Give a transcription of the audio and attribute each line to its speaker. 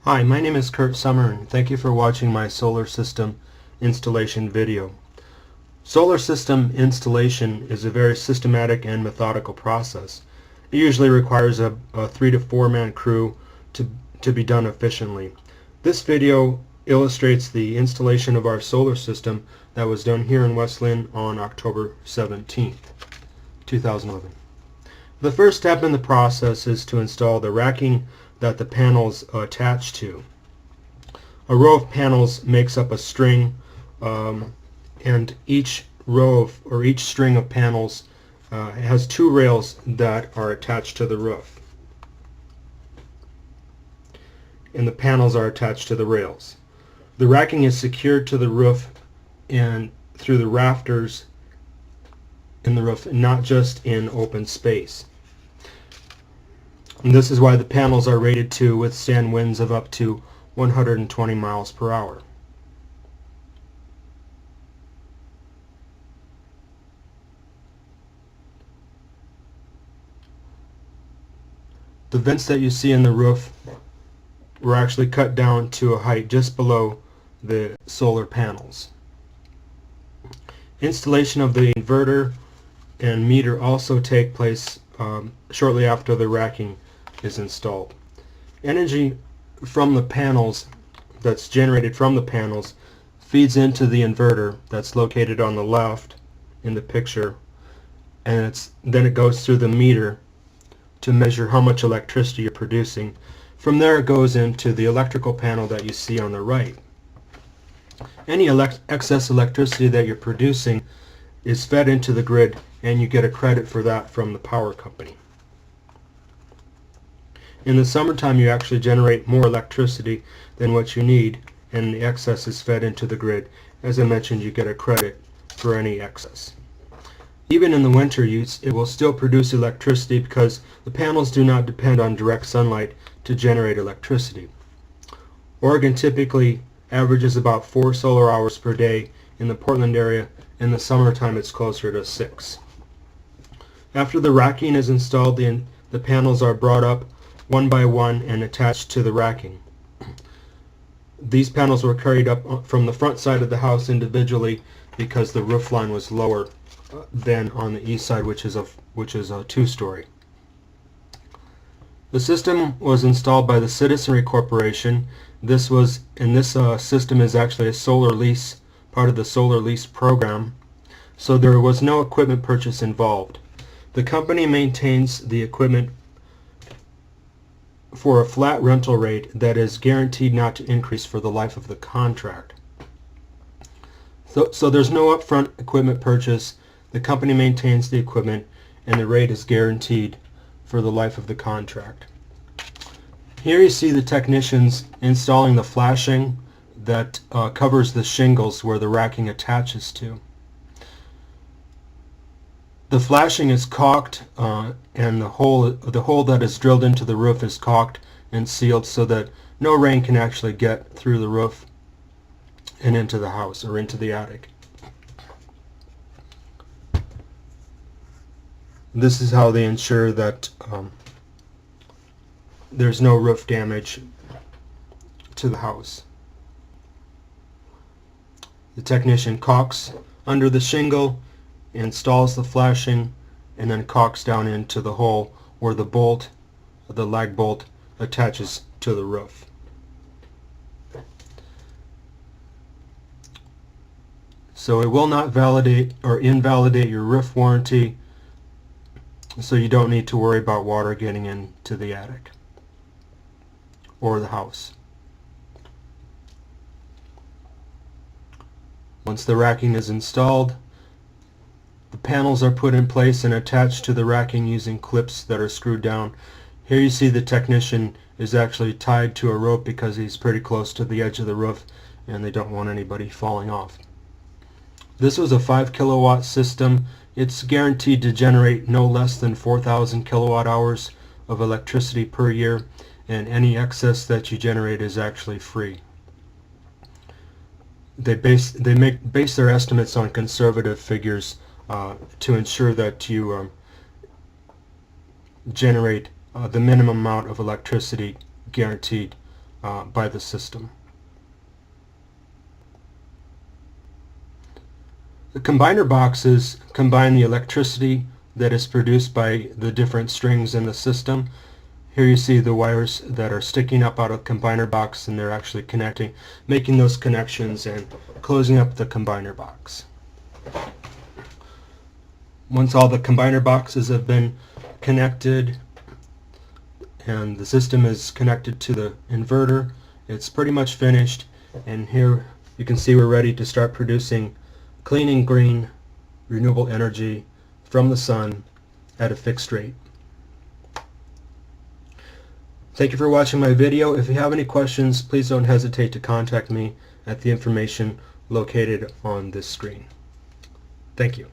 Speaker 1: Hi, my name is Kurt Summer and thank you for watching my solar system installation video. Solar system installation is a very systematic and methodical process. It usually requires a 3 to 4 man crew to be done efficiently. This video illustrates the installation of our solar system that was done here in West Linn on October 17th, 2011. The first step in the process is to install the racking that the panels attach to. A row of panels makes up a string, and each row or each string of panels has two rails that are attached to the roof, and the panels are attached to the rails. The racking is secured to the roof and through the rafters in the roof, not just in open space. And this is why the panels are rated to withstand winds of up to 120 miles per hour. The vents that you see in the roof were actually cut down to a height just below the solar panels. Installation of the inverter and meter also take place shortly after the racking is installed. Energy from the panels that's generated from the panels feeds into the inverter that's located on the left in the picture, and then it goes through the meter to measure how much electricity you're producing. From there it goes into the electrical panel that you see on the right. Any excess electricity that you're producing is fed into the grid, and you get a credit for that from the power company. In the summertime you actually generate more electricity than what you need, and the excess is fed into the grid. As I mentioned, you get a credit for any excess. Even in the winter, it will still produce electricity because the panels do not depend on direct sunlight to generate electricity. Oregon typically averages about 4 solar hours per day in the Portland area. In the summertime it's closer to 6. After the racking is installed, the panels are brought up one by one and attached to the racking. These panels were carried up from the front side of the house individually because the roof line was lower than on the east side, which is a two-story. The system was installed by the Citizenry Corporation. This system is actually a solar lease, part of the solar lease program, so there was no equipment purchase involved. The company maintains the equipment for a flat rental rate that is guaranteed not to increase for the life of the contract. So there's no upfront equipment purchase. The company maintains the equipment and the rate is guaranteed for the life of the contract. Here you see the technicians installing the flashing that covers the shingles where the racking attaches to. The flashing is caulked, and the hole that is drilled into the roof is caulked and sealed so that no rain can actually get through the roof and into the house or into the attic. This is how they ensure that there's no roof damage to the house. The technician caulks under the shingle, installs the flashing, and then caulks down into the hole where the lag bolt attaches to the roof. So it will not validate or invalidate your roof warranty, so you don't need to worry about water getting into the attic or the house. Once the racking is installed, the panels are put in place and attached to the racking using clips that are screwed down. Here you see the technician is actually tied to a rope because he's pretty close to the edge of the roof and they don't want anybody falling off. This was a 5 kilowatt system. It's guaranteed to generate no less than 4,000 kilowatt hours of electricity per year, and any excess that you generate is actually free. They base their estimates on conservative figures to ensure that you generate the minimum amount of electricity guaranteed by the system. The combiner boxes combine the electricity that is produced by the different strings in the system. Here you see the wires that are sticking up out of the combiner box, and they're actually connecting, making those connections and closing up the combiner box. Once all the combiner boxes have been connected and the system is connected to the inverter, it's pretty much finished, and here you can see we're ready to start producing clean and green renewable energy from the sun at a fixed rate. Thank you for watching my video. If you have any questions, please don't hesitate to contact me at the information located on this screen. Thank you.